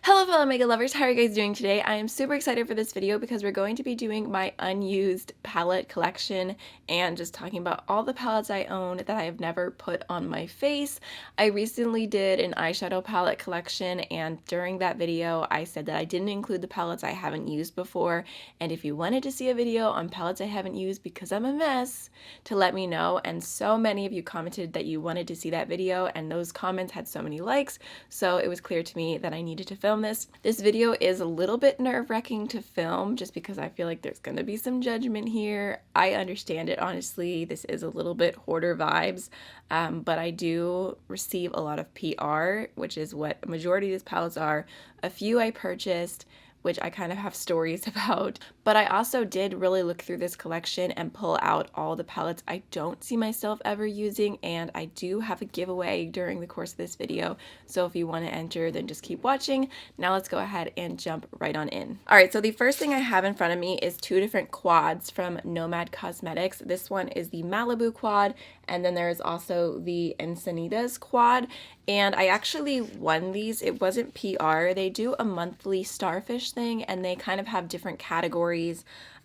Hello fellow makeup lovers, how are you guys doing today? I am super excited for this video because we're going to be doing my unused palette collection and just talking about all the palettes I own that I have never put on my face. I recently did an eyeshadow palette collection, and during that video I said that I didn't include the palettes I haven't used before, and if you wanted to see a video on palettes I haven't used because I'm a mess, to let me know. And so many of you commented that you wanted to see that video, and those comments had so many likes, so it was clear to me that I needed to film this. This video is a little bit nerve-wracking to film just because I feel like there's gonna be some judgment here. I understand it, honestly. This is a little bit hoarder vibes, but I do receive a lot of PR, which is what a majority of these palettes are. A few I purchased, which I kind of have stories about. But I also did really look through this collection and pull out all the palettes I don't see myself ever using, and I do have a giveaway during the course of this video, so if you want to enter, then just keep watching. Now let's go ahead and jump right on in. Alright, so the first thing I have in front of me is two different quads from Nomad Cosmetics. This one is the Malibu quad, and then there is also the Encinitas quad, and I actually won these. It wasn't PR. They do a monthly starfish thing, and they kind of have different categories.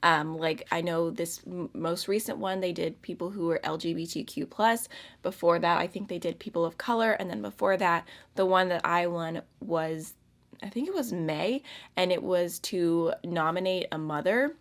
Like I know this most recent one, they did people who were LGBTQ+. Before that, I think they did people of color, and then before that, the one that I won was, I think it was May, and it was to nominate a mother.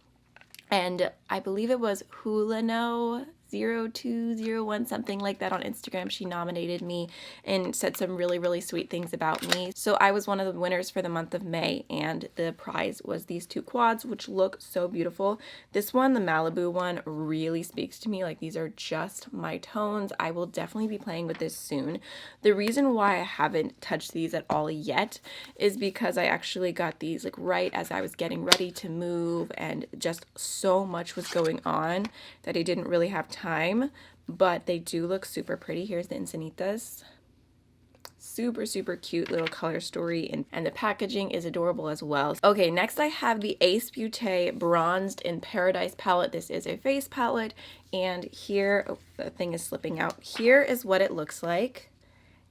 And I believe it was Hulano0201, something like that, on Instagram. She nominated me and said some really sweet things about me. So I was one of the winners for the month of May, and the prize was these two quads, which look so beautiful. This one, the Malibu one, really speaks to me. Like, these are just my tones. I will definitely be playing with this soon. The reason why I haven't touched these at all yet is because I actually got these like right as I was getting ready to move, and just so much was going on that I didn't really have time, but they do look super pretty. Here's the Encinitas. Super cute little color story, and the packaging is adorable as well. Okay, next I have the Ace Beauté Bronzed in Paradise palette. This is a face palette, and here, oh, the thing is slipping out. Here is what it looks like.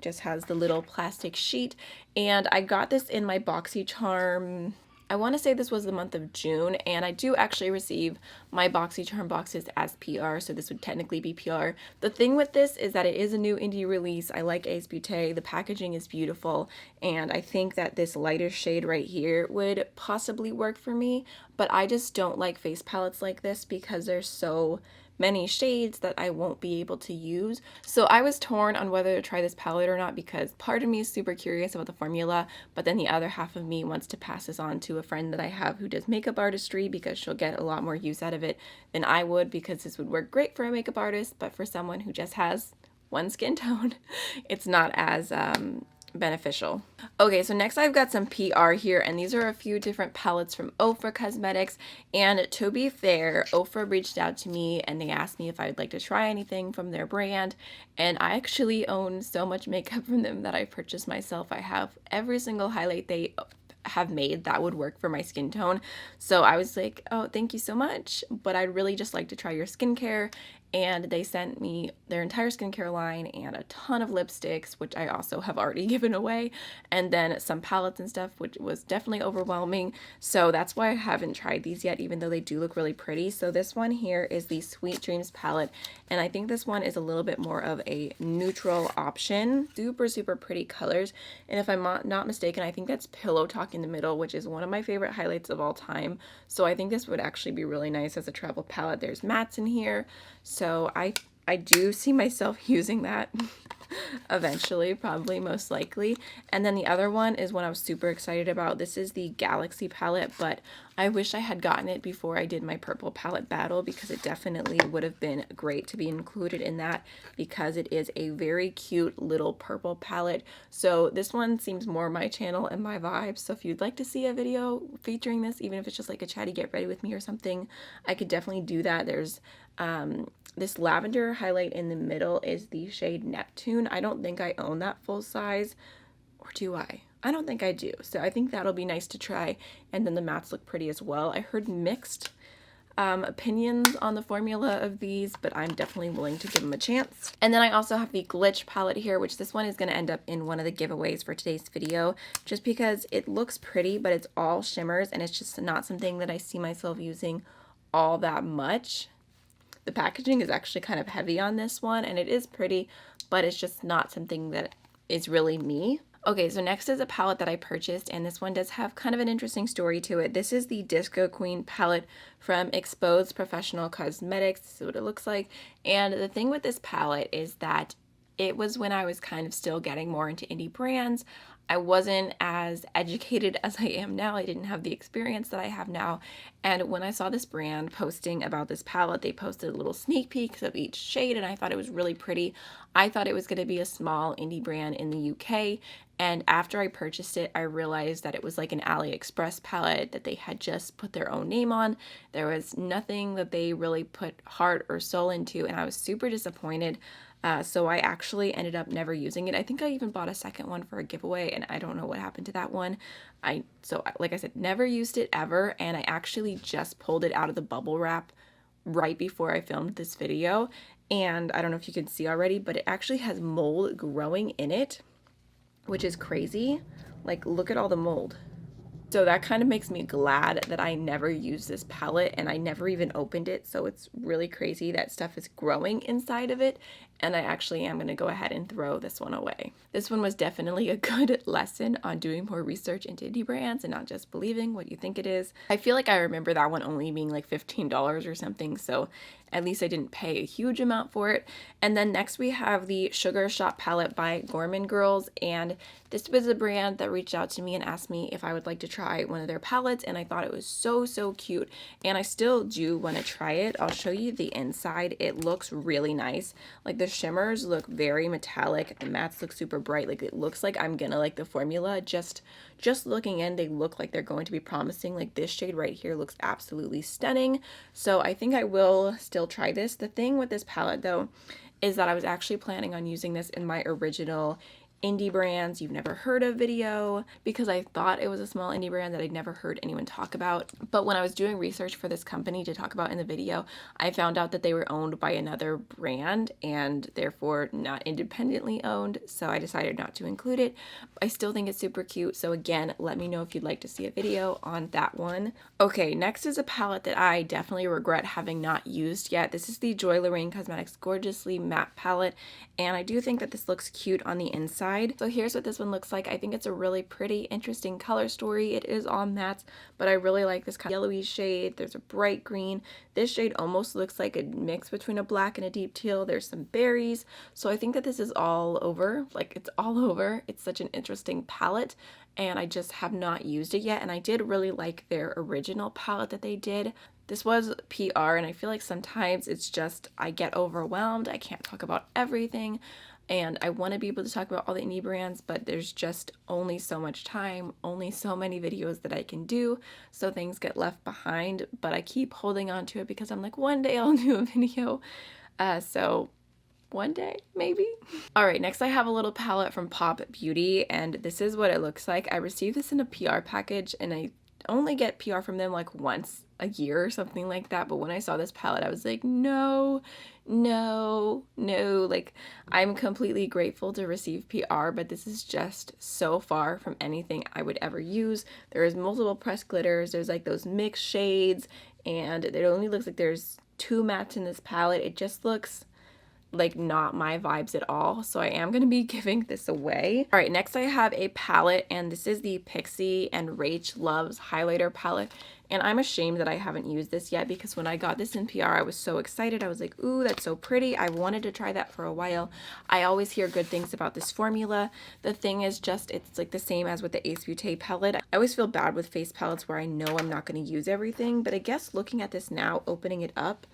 Just has the little plastic sheet, and I got this in my BoxyCharm. I want to say this was the month of June, and I do actually receive my BoxyCharm boxes as PR, so this would technically be PR. The thing with this is that it is a new indie release. I like Ace Beauté. The packaging is beautiful, and I think that this lighter shade right here would possibly work for me, but I just don't like face palettes like this because they're so many shades that I won't be able to use. So I was torn on whether to try this palette or not, because part of me is super curious about the formula, but then the other half of me wants to pass this on to a friend that I have who does makeup artistry, because she'll get a lot more use out of it than I would, because this would work great for a makeup artist, but for someone who just has one skin tone, it's not as beneficial. Okay, so next I've got some PR here, and these are a few different palettes from Ofra Cosmetics. And to be fair, Ofra reached out to me and they asked me if I'd like to try anything from their brand, and I actually own so much makeup from them that I purchased myself. I have every single highlight they have made that would work for my skin tone, so I was like, oh, thank you so much, but I'd really just like to try your skincare. And they sent me their entire skincare line and a ton of lipsticks, which I also have already given away, and then some palettes and stuff, which was definitely overwhelming. So that's why I haven't tried these yet, even though they do look really pretty. So this one here is the Sweet Dreams palette, and I think this one is a little bit more of a neutral option. Super pretty colors, and if I'm not mistaken, I think that's Pillow Talk in the middle, which is one of my favorite highlights of all time. So I think this would actually be really nice as a travel palette. There's mattes in here, so I do see myself using that eventually, probably, most likely. And then the other one is one I was super excited about. This is the Galaxy palette, but I wish I had gotten it before I did my purple palette battle, because it definitely would have been great to be included in that, because it is a very cute little purple palette. So this one seems more my channel and my vibe, so if you'd like to see a video featuring this, even if it's just like a chatty get ready with me or something, I could definitely do that. There's this lavender highlight in the middle is the shade Neptune. I don't think I own that full size, or do I? I don't think I do, so I think that'll be nice to try. And then the mattes look pretty as well. I heard mixed opinions on the formula of these, but I'm definitely willing to give them a chance. And then I also have the Glitch palette here, which this one is going to end up in one of the giveaways for today's video, just because it looks pretty, but it's all shimmers, and it's just not something that I see myself using all that much. The packaging is actually kind of heavy on this one, and it is pretty, but it's just not something that is really me. Okay, so next is a palette that I purchased, and this one does have kind of an interesting story to it. This is the Disco Queen palette from Exposed Professional Cosmetics. This is what it looks like. And the thing with this palette is that it was when I was kind of still getting more into indie brands. I wasn't as educated as I am now. I didn't have the experience that I have now. And when I saw this brand posting about this palette, they posted little sneak peeks of each shade, and I thought it was really pretty. I thought it was going to be a small indie brand in the UK. And after I purchased it, I realized that it was like an Aliexpress palette that they had just put their own name on. There was nothing that they really put heart or soul into, and I was super disappointed. So I actually ended up never using it. I think I even bought a second one for a giveaway, and I don't know what happened to that one. So like I said, never used it ever, and I actually just pulled it out of the bubble wrap right before I filmed this video. And I don't know if you can see already, but it actually has mold growing in it, which is crazy. Like, look at all the mold. So that kind of makes me glad that I never used this palette, and I never even opened it. So it's really crazy that stuff is growing inside of it, and I actually am going to go ahead and throw this one away. This one was definitely a good lesson on doing more research into indie brands and not just believing what you think it is. I feel like I remember that one only being like $15 or something, so at least I didn't pay a huge amount for it. And then next we have the Sugar Shop palette by Gorman Girls, and this was a brand that reached out to me and asked me if I would like to try one of their palettes, and I thought it was so cute, and I still do want to try it. I'll show you the inside. It looks really nice. Like, the shimmers look very metallic, the mattes look super bright. Like, it looks like I'm gonna like the formula. Just looking in, they look like they're going to be promising. Like, this shade right here looks absolutely stunning, so I think I will still try this. The thing with this palette though is that I was actually planning on using this in my original indie brands you've never heard of video, because I thought it was a small indie brand that I'd never heard anyone talk about. But when I was doing research for this company to talk about in the video, I found out that they were owned by another brand and therefore not independently owned, so I decided not to include it. I still think it's super cute, so again, let me know if you'd like to see a video on that one. Okay, next is a palette that I definitely regret having not used yet. This is the Joy Lorraine Cosmetics Gorgeously Matte Palette, and I do think that this looks cute on the inside. So here's what this one looks like. I think it's a really pretty, interesting color story. It is all mattes, but I really like this kind of yellowy shade. There's a bright green. This shade almost looks like a mix between a black and a deep teal. There's some berries. So I think that this is all over. Like, it's all over. It's such an interesting palette, and I just have not used it yet. And I did really like their original palette that they did. This was PR, and I feel like sometimes it's just I get overwhelmed. I can't talk about everything, and I want to be able to talk about all the indie brands, but there's just only so much time, only so many videos that I can do, so things get left behind. But I keep holding on to it because I'm like, one day I'll do a video. So one day, maybe. All right, next I have a little palette from Pop Beauty, and this is what it looks like. I received this in a PR package, and I only get PR from them like once a year or something like that, but when I saw this palette I was like, no. Like, I'm completely grateful to receive PR, but this is just so far from anything I would ever use. There's multiple pressed glitters, there's like those mixed shades, and it only looks like there's 2 mattes in this palette. It just looks like not my vibes at all, so I am going to be giving this away. All right, next I have a palette, and this is the Pixi and Rach Loves highlighter palette, and I'm ashamed that I haven't used this yet, because when I got this in PR I was so excited. I was like, ooh, that's so pretty. I wanted to try that for a while. I always hear good things about this formula. The thing is just, it's like the same as with the Ace Beauté palette. I always feel bad with face palettes where I know I'm not going to use everything, but I guess looking at this now, opening it up,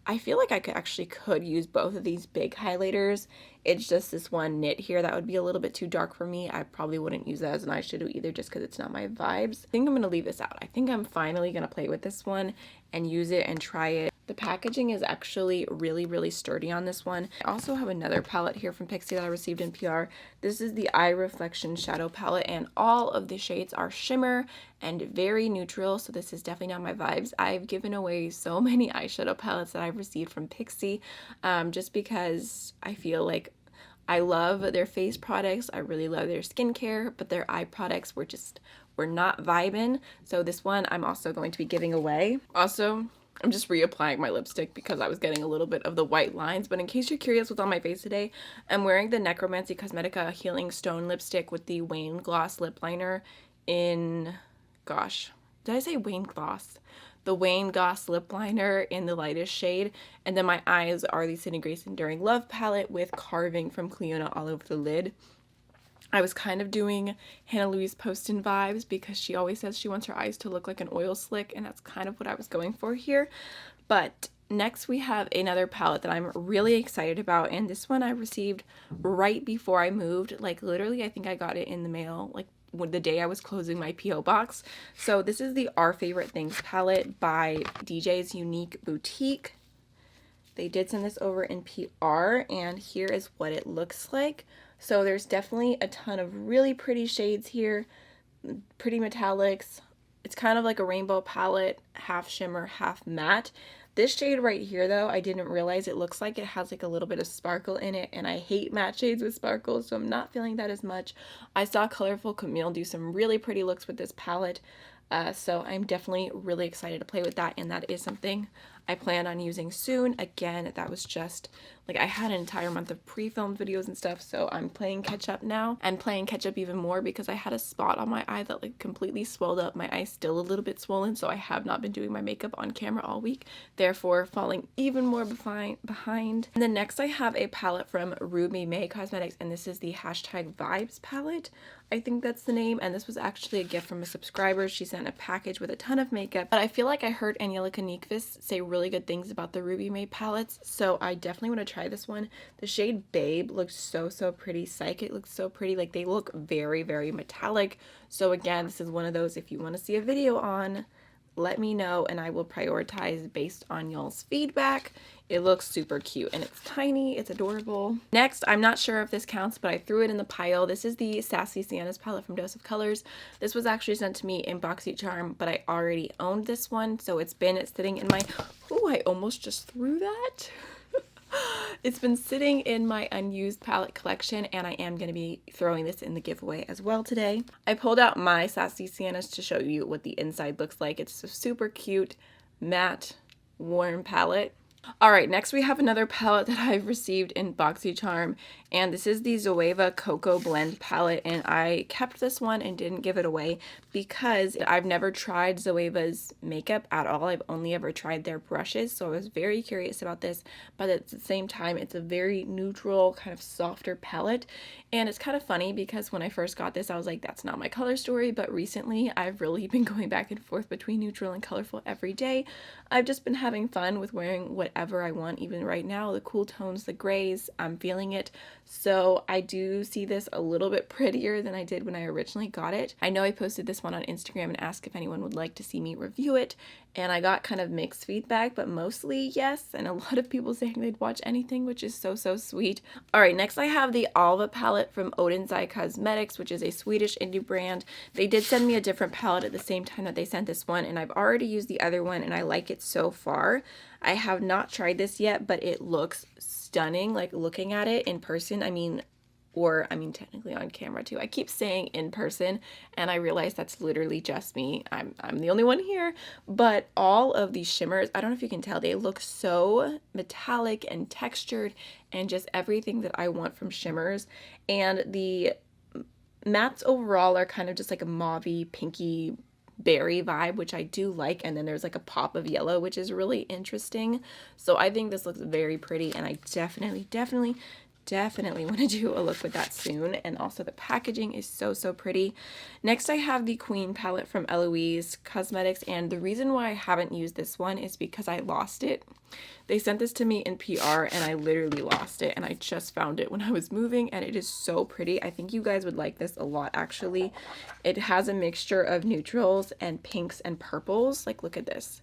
I feel like I could use both of these big highlighters. It's just this one knit here that would be a little bit too dark for me. I probably wouldn't use that as an eyeshadow either, just because it's not my vibes. I think I'm going to leave this out. I think I'm finally going to play with this one and use it and try it The packaging is actually really sturdy on this one. I also have another palette here from Pixi that I received in PR. This is the Eye Reflection Shadow Palette, and all of the shades are shimmer and very neutral, so this is definitely not my vibes. I've given away so many eyeshadow palettes that I've received from Pixi, just because I feel like I love their face products, I really love their skincare, but their eye products were not vibing. So this one I'm also going to be giving away. Also, I'm just reapplying my lipstick because I was getting a little bit of the white lines, but in case you're curious what's on my face today, I'm wearing the Necromancy Cosmetica Healing Stone lipstick with the Wayne Gloss lip liner in, gosh, did I say Wayne Gloss? The Wayne Gloss lip liner in the lightest shade, and then my eyes are the Sydney Grace Enduring Love palette with carving from Cleona all over the lid. I was kind of doing Hannah Louise Poston vibes because she always says she wants her eyes to look like an oil slick, and that's kind of what I was going for here. But next we have another palette that I'm really excited about, and this one I received right before I moved. Like literally, I think I got it in the mail like the day I was closing my P.O. box. So this is the Our Favorite Things palette by DJ's Unique Boutique. They did send this over in PR, and here is what it looks like. So there's definitely a ton of really pretty shades here, pretty metallics. It's kind of like a rainbow palette, half shimmer, half matte. This shade right here, though, I didn't realize it looks like it has like a little bit of sparkle in it, and I hate matte shades with sparkle, so I'm not feeling that as much. I saw Colorful Camille do some really pretty looks with this palette, so I'm definitely really excited to play with that, and that is something I plan on using soon. Again, that was just like I had an entire month of pre-filmed videos and stuff, so I'm playing catch up now, and playing catch up even more because I had a spot on my eye that like completely swelled up. My eye's still a little bit swollen, so I have not been doing my makeup on camera all week, therefore falling even more behind. And then next I have a palette from Ruby May Cosmetics, and this is the #Vibes palette. I think that's the name, and this was actually a gift from a subscriber. She sent a package with a ton of makeup, but I feel like I heard Angelica Nyqvist say really good things about the Ruby May palettes, so I definitely want to try this one. The shade Babe looks so pretty. Psychic looks so pretty. Like, they look very metallic. So again, this is one of those, if you want to see a video on, let me know and I will prioritize based on y'all's feedback. It looks super cute, and it's tiny, it's adorable. Next, I'm not sure if this counts, but I threw it in the pile. This is the Sassy Sienna's palette from Dose of Colors. This was actually sent to me in BoxyCharm, but I already owned this one, so it's been sitting in my, oh, I almost just threw that. It's been sitting in my unused palette collection, and I am going to be throwing this in the giveaway as well today. I pulled out my Sassy Siennas to show you what the inside looks like. It's a super cute, matte, warm palette. Alright, next we have another palette that I've received in BoxyCharm, and this is the Zoeva Cocoa Blend palette, and I kept this one and didn't give it away because I've never tried Zoeva's makeup at all. I've only ever tried their brushes, so I was very curious about this, but at the same time, it's a very neutral, kind of softer palette, and it's kind of funny because when I first got this, I was like, that's not my color story, but recently, I've really been going back and forth between neutral and colorful every day. I've just been having fun with wearing whatever I want, even right now, the cool tones, the grays, I'm feeling it. So I do see this a little bit prettier than I did when I originally got it. I know I posted this one on Instagram and asked if anyone would like to see me review it, and I got kind of mixed feedback, but mostly yes, and a lot of people saying they'd watch anything, which is so sweet. Alright, next I have the Alva palette from Oden Cosmetics, which is a Swedish indie brand. They did send me a different palette at the same time that they sent this one, and I've already used the other one, and I like it so far. I have not tried this yet, but it looks stunning, like looking at it in person. I mean technically on camera too. I keep saying in person, and I realize that's literally just me. I'm the only one here, but all of these shimmers, I don't know if you can tell, they look so metallic and textured and just everything that I want from shimmers. And the mattes overall are kind of just like a mauvey, pinky, berry vibe, which I do like, and then there's like a pop of yellow, which is really interesting. So I think this looks very pretty, and I definitely want to do a look with that soon. And also the packaging is so pretty. Next I have the Queen palette from Eloise Cosmetics, and the reason why I haven't used this one is because I lost it. They sent this to me in PR and I literally lost it, and I just found it when I was moving, and it is so pretty. I think you guys would like this a lot, actually. It has a mixture of neutrals and pinks and purples. Like, look at this.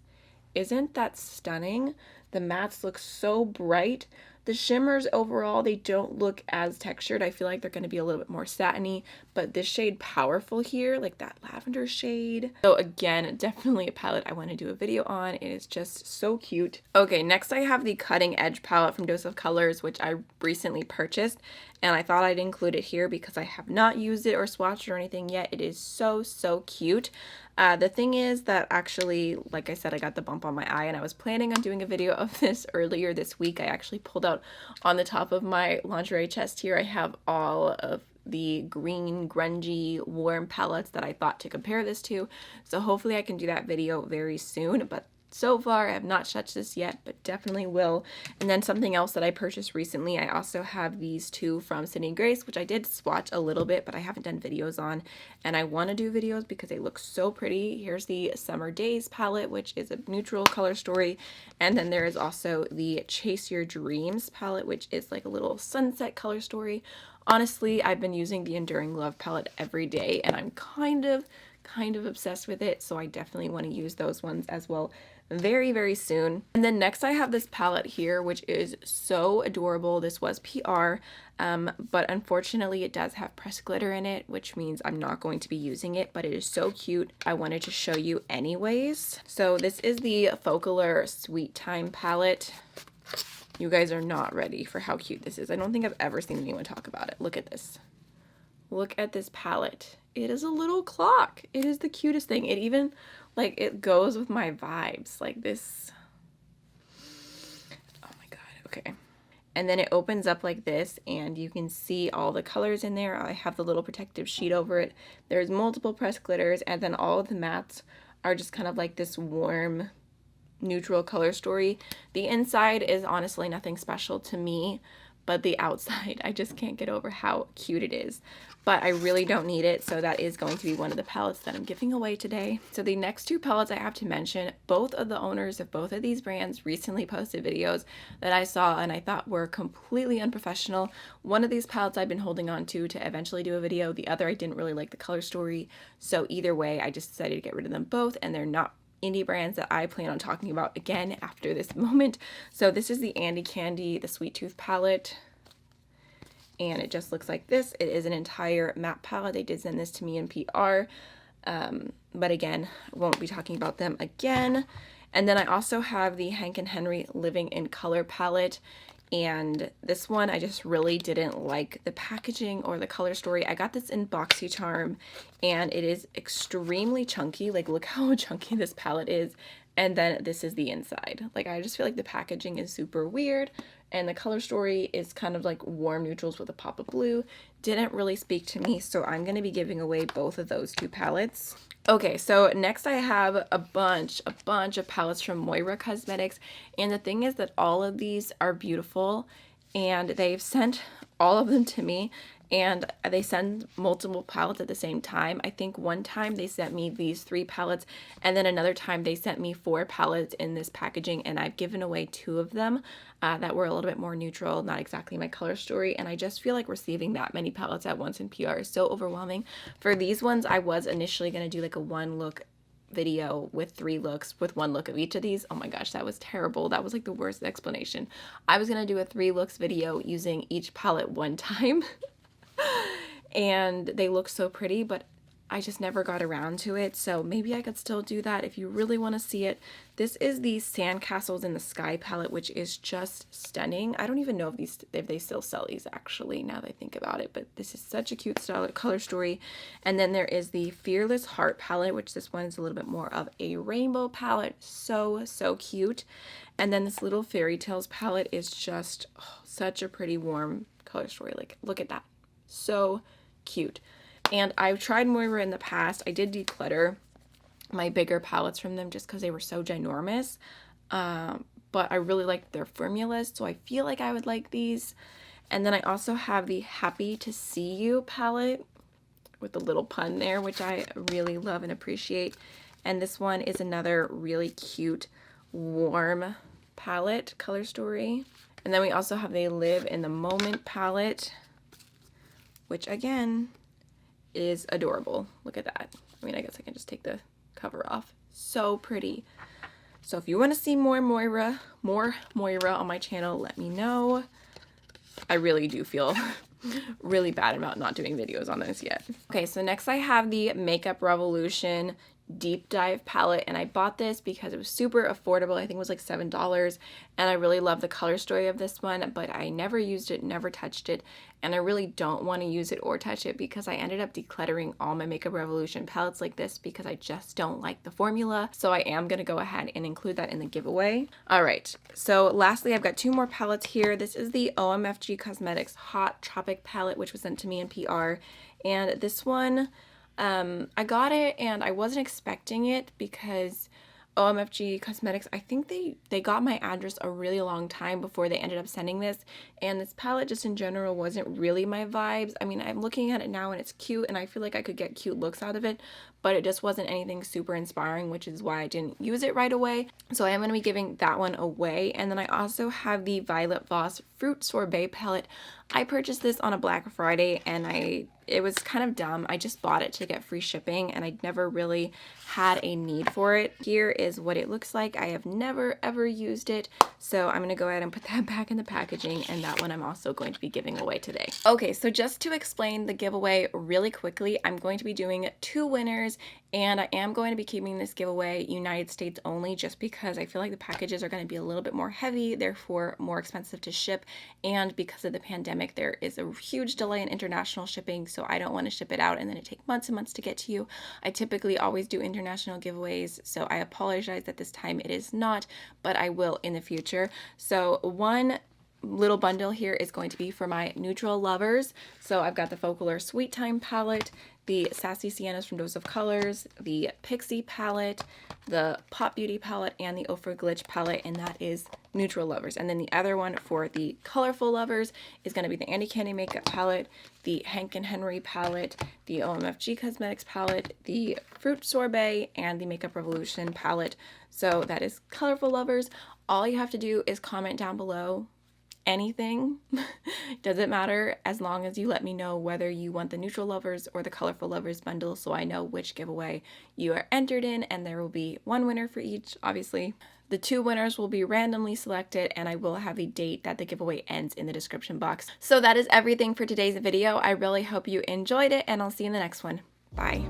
isn't that stunning. The mattes look so bright. The shimmers overall, they don't look as textured. I feel like they're going to be a little bit more satiny, but this shade Powerful here, like that lavender shade. So again, definitely a palette I want to do a video on. It is just so cute. Okay, next I have the Cutting Edge palette from Dose of Colors, which I recently purchased, and I thought I'd include it here because I have not used it or swatched it or anything yet. It is so, so cute. The thing is that actually, like I said, I got the bump on my eye and I was planning on doing a video of this earlier this week. I actually pulled out on the top of my lingerie chest here, I have all of the green, grungy, warm palettes that I thought to compare this to. So hopefully I can do that video very soon, but so far I have not touched this yet, but definitely will. And then something else that I purchased recently, I also have these two from Sydney Grace, which I did swatch a little bit, but I haven't done videos on, and I want to do videos because they look so pretty. Here's the Summer Days palette, which is a neutral color story, and then there is also the Chase Your Dreams palette, which is like a little sunset color story. Honestly, I've been using the Enduring Love palette every day, and I'm kind of obsessed with it, so I definitely want to use those ones as well very, very soon. And then next I have this palette here, which is so adorable. This was PR, but unfortunately it does have pressed glitter in it, which means I'm not going to be using it, but it is so cute. I wanted to show you anyways. So this is the Focalure Sweet Time palette. You guys are not ready for how cute this is. I don't think I've ever seen anyone talk about it. Look at this. Look at this palette. It is a little clock. It is the cutest thing. It even, like, it goes with my vibes. Like this. Oh my god. Okay. And then it opens up like this, and you can see all the colors in there. I have the little protective sheet over it. There's multiple pressed glitters, and then all of the mattes are just kind of like this warm, neutral color story. The inside is honestly nothing special to me, but the outside, I just can't get over how cute it is. But I really don't need it, so that is going to be one of the palettes that I'm giving away today. So the next two palettes I have to mention, both of the owners of both of these brands recently posted videos that I saw and I thought were completely unprofessional. One of these palettes I've been holding on to eventually do a video. The other I didn't really like the color story. So either way, I just decided to get rid of them both, and they're not indie brands that I plan on talking about again after this moment. So this is the Andy Candy, the Sweet Tooth palette. And it just looks like this. It is an entire matte palette. They did send this to me in PR. But again, I won't be talking about them again. And then I also have the Hank and Henry Living in Color palette. And this one, I just really didn't like the packaging or the color story. I got this in BoxyCharm, and it is extremely chunky. Like, look how chunky this palette is. And then this is the inside. Like, I just feel like the packaging is super weird, and the color story is kind of like warm neutrals with a pop of blue. Didn't really speak to me, so I'm going to be giving away both of those two palettes. Okay, so next I have a bunch of palettes from Moira Cosmetics, and the thing is that all of these are beautiful, and they've sent all of them to me, and they send multiple palettes at the same time. I think one time they sent me these 3 palettes, and then another time they sent me 4 palettes in this packaging, and I've given away 2 of them that were a little bit more neutral, not exactly my color story, and I just feel like receiving that many palettes at once in PR is so overwhelming. For these ones, I was initially going to do like a 1-look video with 3 looks with 1 look of each of these. Oh my gosh, that was terrible. That was like the worst explanation. I was going to do a 3 looks video using each palette one time. And they look so pretty, but I just never got around to it, so maybe I could still do that if you really want to see it. This is the Sandcastles in the Sky palette, which is just stunning. I don't even know if they still sell these, actually, now that I think about it, but this is such a cute style color story. And then there is the Fearless Heart palette, which this one is a little bit more of a rainbow palette. So cute. And then this little Fairy Tales palette is just such a pretty warm color story. Like, look at that. So cute. And I've tried Moira in the past. I did declutter my bigger palettes from them just because they were so ginormous. But I really liked their formulas, so I feel like I would like these. And then I also have the Happy to See You palette with the little pun there, which I really love and appreciate. And this one is another really cute, warm palette color story. And then we also have the Live in the Moment palette, which again is adorable. Look at that. I mean, I guess I can just take the cover off. So pretty. So if you want to see more Moira on my channel, let me know. I really do feel really bad about not doing videos on this yet. Okay, so next I have the Makeup Revolution Deep Dive palette, and I bought this because it was super affordable. I think it was like $7, and I really love the color story of this one, but I never used it, never touched it, and I really don't want to use it or touch it because I ended up decluttering all my Makeup Revolution palettes like this because I just don't like the formula. So I am going to go ahead and include that in the giveaway. All right, so lastly, I've got 2 more palettes here. This is the OMFG Cosmetics Hot Tropic palette, which was sent to me in PR, and this one, I got it and I wasn't expecting it because OMFG Cosmetics, I think they got my address a really long time before they ended up sending this, and this palette just in general wasn't really my vibes. I mean, I'm looking at it now and it's cute and I feel like I could get cute looks out of it, but it just wasn't anything super inspiring, which is why I didn't use it right away. So I am going to be giving that one away. And then I also have the Violet Voss Fruit Sorbet palette. I purchased this on a Black Friday and it was kind of dumb. I just bought it to get free shipping and I never really had a need for it. Here is what it looks like. I have never ever used it, so I'm going to go ahead and put that back in the packaging, and that one I'm also going to be giving away today. Okay, so just to explain the giveaway really quickly, I'm going to be doing 2 winners, and I am going to be keeping this giveaway United States only just because I feel like the packages are going to be a little bit more heavy, therefore more expensive to ship, and because of the pandemic there is a huge delay in international shipping, so I don't want to ship it out and then it take months and months to get to you. I typically always do international giveaways, so I apologize that this time it is not, but I will in the future. So one little bundle here is going to be for my neutral lovers. So I've got the Focalure Sweet Time palette, the Sassy Siennas from Dose of Colors, the Pixi palette, the Pop Beauty palette, and the Ofra Glitch palette, and that is neutral lovers. And then the other one for the colorful lovers is going to be the Andy Candy Makeup palette, the Hank and Henry palette, the OMFG Cosmetics palette, the Fruit Sorbet, and the Makeup Revolution palette. So that is colorful lovers. All you have to do is comment down below anything. Doesn't matter, as long as you let me know whether you want the neutral lovers or the colorful lovers bundle, so I know which giveaway you are entered in, and there will be 1 winner for each, obviously. The 2 winners will be randomly selected, and I will have a date that the giveaway ends in the description box. So that is everything for today's video. I really hope you enjoyed it, and I'll see you in the next one. Bye.